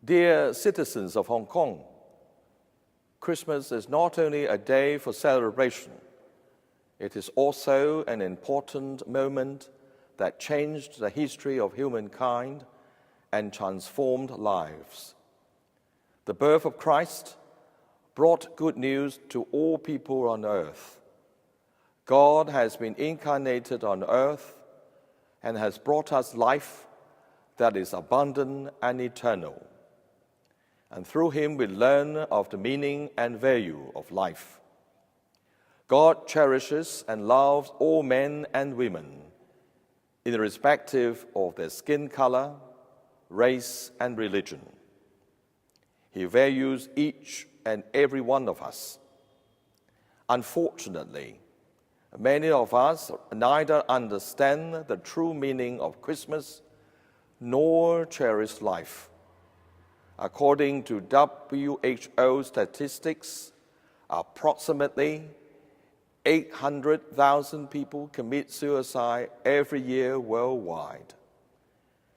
Dear citizens of Hong Kong, Christmas is not only a day for celebration, it is also an important moment that changed the history of humankind and transformed lives. The birth of Christ brought good news to all people on earth. God has been incarnated on earth and has brought us life that is abundant and eternal. And through him we learn of the meaning and value of life. God cherishes and loves all men and women, irrespective of their skin color, race, and religion. He values each and every one of us. Unfortunately, many of us neither understand the true meaning of Christmas nor cherish life. According to WHO statistics, approximately 800,000 people commit suicide every year worldwide,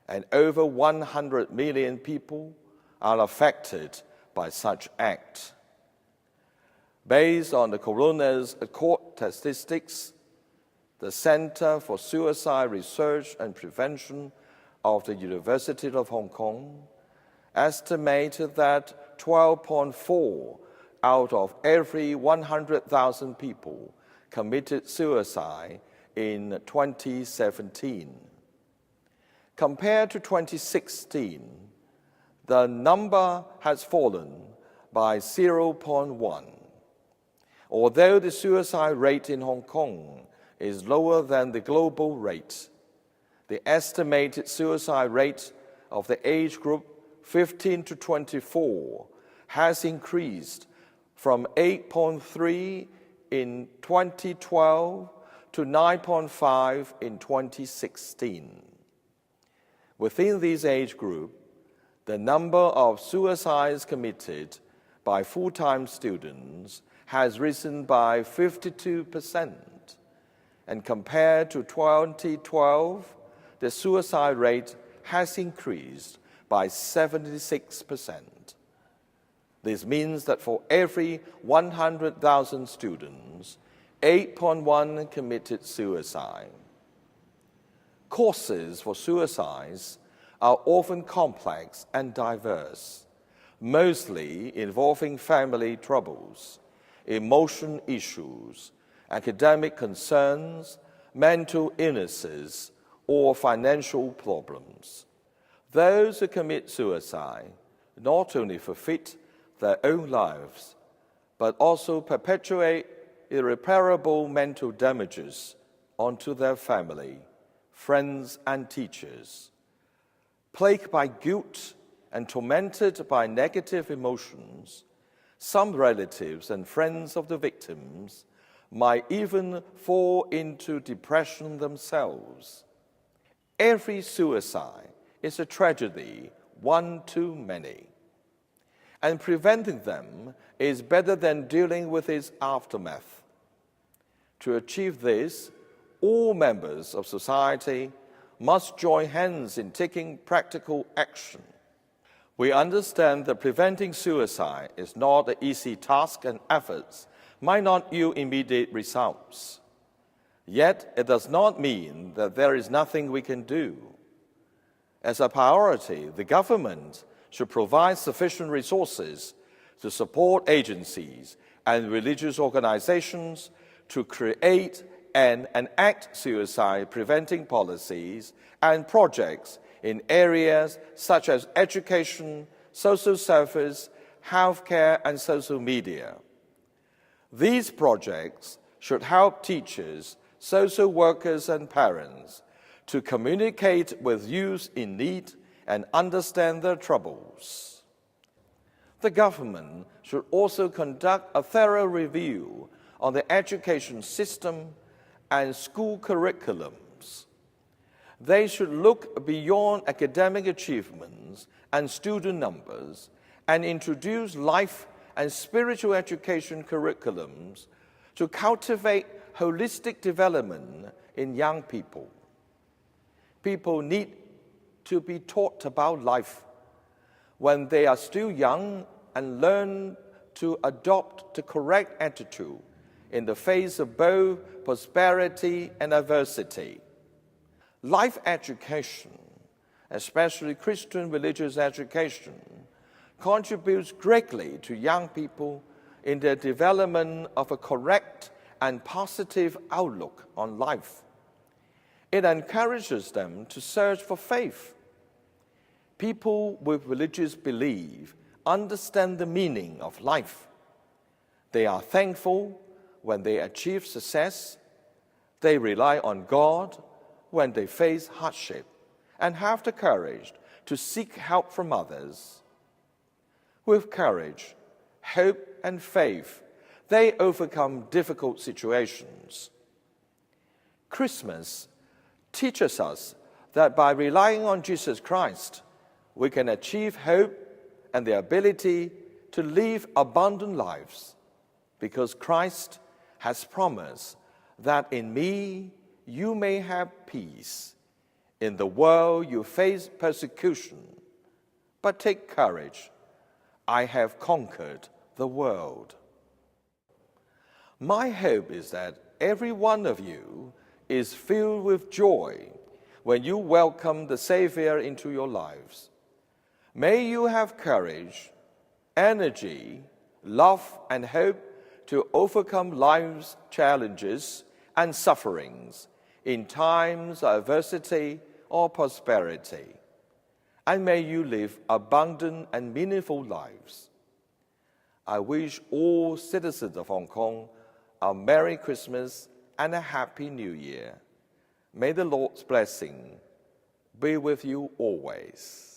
and over 100 million people are affected by such acts. Based on the coroner's court statistics, the Center for Suicide Research and Prevention of the University of Hong Kong estimated that 12.4 out of every 100,000 people committed suicide in 2017. Compared to 2016, the number has fallen by 0.1. Although the suicide rate in Hong Kong is lower than the global rate, the estimated suicide rate of the age group 15 to 24 has increased from 8.3 in 2012 to 9.5 in 2016. Within this age group, the number of suicides committed by full-time students has risen by 52%, and compared to 2012, the suicide rate has increased by 76%. This means that for every 100,000 students, 8.1 committed suicide. Causes for suicides are often complex and diverse, mostly involving family troubles, emotion issues, academic concerns, mental illnesses, or financial problems. Those who commit suicide not only forfeit their own lives, but also perpetuate irreparable mental damages onto their family, friends, and teachers. Plagued by guilt and tormented by negative emotions, some relatives and friends of the victims might even fall into depression themselves. Every suicide is a tragedy, one too many. And preventing them is better than dealing with its aftermath. To achieve this, all members of society must join hands in taking practical action. We understand that preventing suicide is not an easy task and efforts might not yield immediate results. Yet, it does not mean that there is nothing we can do. As a priority, the government should provide sufficient resources to support agencies and religious organizations to create and enact suicide-preventing policies and projects in areas such as education, social service, healthcare, and social media. These projects should help teachers, social workers, and parents to communicate with youth in need and understand their troubles. The government should also conduct a thorough review on the education system and school curriculums. They should look beyond academic achievements and student numbers and introduce life and spiritual education curriculums to cultivate holistic development in young people. People need to be taught about life, when they are still young and learn to adopt the correct attitude in the face of both prosperity and adversity. Life education, especially Christian religious education, contributes greatly to young people in their development of a correct and positive outlook on life. It encourages them to search for faith. People with religious belief understand the meaning of life. They are thankful when they achieve success. They rely on God when they face hardship and have the courage to seek help from others. With courage, hope, and faith, they overcome difficult situations. Christmas teaches us that by relying on Jesus Christ, we can achieve hope and the ability to live abundant lives, because Christ has promised that in me you may have peace. In the world you face persecution, but take courage. I have conquered the world. My hope is that every one of you is filled with joy when you welcome the Savior into your lives. May you have courage, energy, love, and hope to overcome life's challenges and sufferings in times of adversity or prosperity. And may you live abundant and meaningful lives. I wish all citizens of Hong Kong a Merry Christmas and a Happy New Year. May the Lord's blessing be with you always.